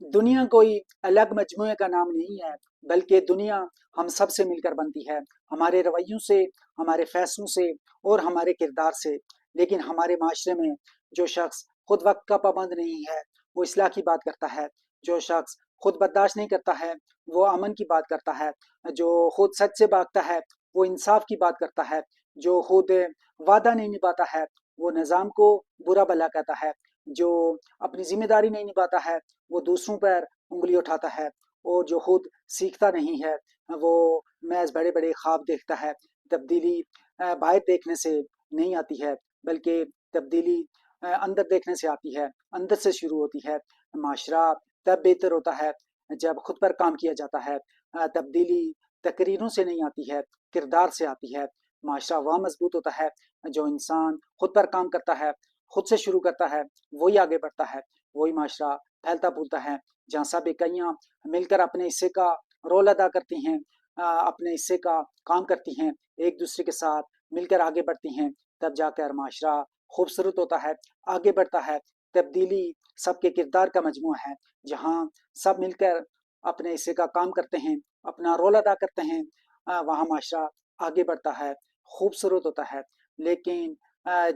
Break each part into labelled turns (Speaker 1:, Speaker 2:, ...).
Speaker 1: दुनिया कोई अलग मजमूए का नाम नहीं है, बल्कि दुनिया हम सब से मिलकर बनती है। हमारे रवैयों से, हमारे फैसलों से और हमारे किरदार से। लेकिन हमारे माशरे में जो शख्स खुद वक्त का पाबंद नहीं है, वो इस्लाह की बात करता है। जो शख्स खुद बर्दाश्त नहीं करता है, वो अमन की बात करता है। जो खुद सच से भागता है, वो इंसाफ की बात करता है। जो खुद वादा नहीं निभाता है, वो निज़ाम को बुरा भला कहता है। जो अपनी जिम्मेदारी नहीं निभाता है, वो दूसरों पर उंगली उठाता है। और जो खुद सीखता नहीं है, वो महज बड़े बड़े ख्वाब देखता है। तब्दीली बाहर देखने से नहीं आती है, बल्कि तब्दीली अंदर देखने से आती है, अंदर से शुरू होती है। माशरा तब बेहतर होता है जब खुद पर काम किया जाता है। तब्दीली तकरीरों से नहीं आती है, किरदार से आती है। माशरा वह मजबूत होता है जो इंसान खुद पर काम करता है, खुद से शुरू करता है, वही आगे बढ़ता है। वही माशरा फैलता फूलता है, जहाँ सब इकाइयाँ मिलकर अपने हिस्से का रोल अदा करती हैं, अपने हिस्से का काम करती हैं, एक दूसरे के साथ मिलकर आगे बढ़ती हैं। तब जाकर माशरा खूबसूरत होता है, आगे बढ़ता है। तब्दीली सबके किरदार का मजमू है, जहाँ सब मिलकर अपने हिस्से का काम करते हैं, अपना रोल अदा करते हैं। वहाँ माशरा आगे बढ़ता है, खूबसूरत होता है। लेकिन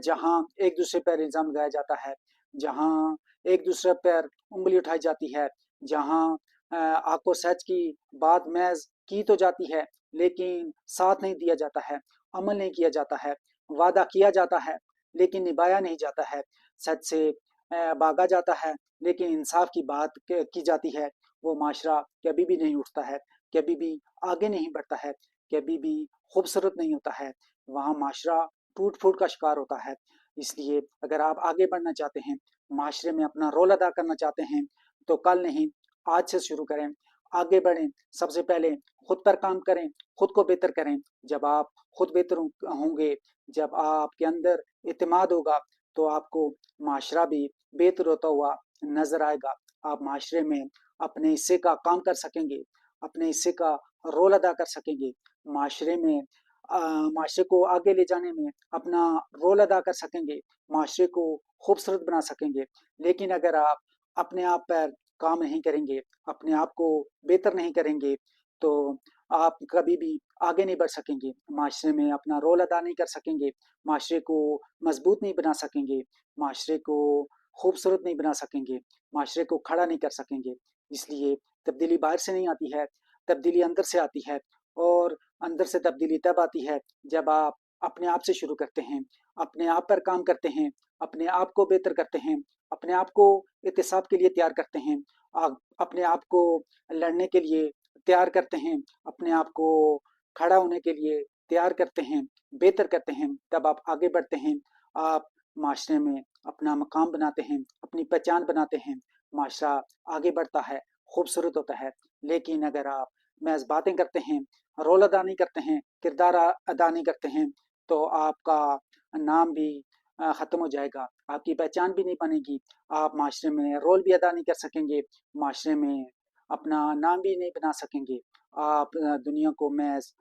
Speaker 1: जहाँ एक दूसरे पर इल्ज़ाम लगाया जाता है, जहाँ एक दूसरे पर उंगली उठाई जाती है, जहाँ आपको सच की बात महज की तो जाती है, लेकिन साथ नहीं दिया जाता है, अमल नहीं किया जाता है। वादा किया जाता है, लेकिन निभाया नहीं जाता है। सच से भागा जाता है, लेकिन इंसाफ की बात की जाती है। वो माशरा कभी भी नहीं उठता है, कभी भी आगे नहीं बढ़ता है, कभी भी खूबसूरत नहीं होता है। वहाँ माशरा टूट फूट का शिकार होता है। इसलिए अगर आप आगे बढ़ना चाहते हैं, माशरे में अपना रोल अदा करना चाहते हैं, तो कल नहीं, आज से शुरू करें, आगे बढ़ें। सबसे पहले खुद पर काम करें, खुद को बेहतर करें। जब आप खुद बेहतर होंगे, जब आपके अंदर इत्मीनान होगा, तो आपको माशरा भी बेहतर होता हुआ नजर आएगा। आप माशरे में अपने हिस्से का काम कर सकेंगे, अपने हिस्से का रोल अदा कर सकेंगे। माशरे में माशरे को आगे ले जाने में अपना रोल अदा कर सकेंगे, माशरे को खूबसूरत बना सकेंगे। लेकिन अगर आप अपने आप पर काम नहीं करेंगे, अपने आप को बेहतर नहीं करेंगे, तो आप कभी भी आगे नहीं बढ़ सकेंगे, माशरे में अपना रोल अदा नहीं कर सकेंगे, माशरे को मजबूत नहीं बना सकेंगे, माशरे को खूबसूरत नहीं बना सकेंगे, माशरे को खड़ा नहीं कर सकेंगे। इसलिए तब्दीली बाहर से नहीं आती है, तब्दीली अंदर से आती है। और अंदर से तब्दीली तब आती है जब आप अपने आप से शुरू करते हैं, अपने आप पर काम करते हैं, अपने आप को बेहतर करते हैं, अपने आप को एहतिसाब के लिए तैयार करते हैं, आप अपने आप को लड़ने के लिए तैयार करते हैं, अपने आप को खड़ा होने के लिए तैयार करते हैं, बेहतर करते हैं। तब आप आगे बढ़ते हैं, आप माशरे में अपना मकाम बनाते हैं, अपनी पहचान बनाते हैं। माशरा आगे बढ़ता है, खूबसूरत होता है। लेकिन अगर आप महज बातें करते हैं, रोल अदा नहीं करते हैं, किरदार अदा नहीं करते हैं, तो आपका नाम भी ख़त्म हो जाएगा, आपकी पहचान भी नहीं बनेगी। आप माशरे में रोल भी अदा नहीं कर सकेंगे, माशरे में अपना नाम भी नहीं बना सकेंगे। आप दुनिया को महज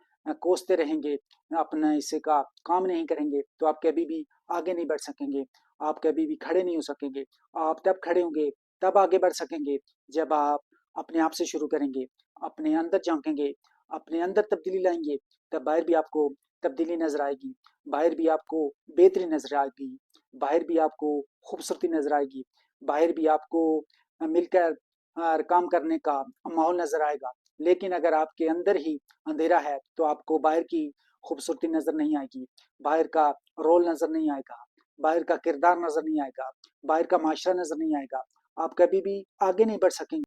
Speaker 1: कोसते रहेंगे, अपना हिस्से का काम नहीं करेंगे, तो आप कभी भी आगे नहीं बढ़ सकेंगे, आप कभी भी खड़े नहीं हो सकेंगे। आप तब खड़े होंगे, तब आगे बढ़ सकेंगे, जब आप अपने आप से शुरू करेंगे, अपने अंदर झाँकेंगे, अपने अंदर तब्दीली लाएँगे। तब बाहर भी आपको तब्दीली नज़र आएगी, बाहर भी आपको बेहतरी नज़र आएगी, बाहर भी आपको खूबसूरती नज़र आएगी, बाहर भी आपको मिलकर काम करने का माहौल नज़र आएगा। लेकिन अगर आपके अंदर ही अंधेरा है, तो आपको बाहर की खूबसूरती नज़र नहीं आएगी, बाहर का रोल नज़र नहीं आएगा, बाहर का किरदार नज़र नहीं आएगा, बाहर का माशरा नज़र नहीं आएगा। आप कभी भी आगे नहीं बढ़ सकेंगे।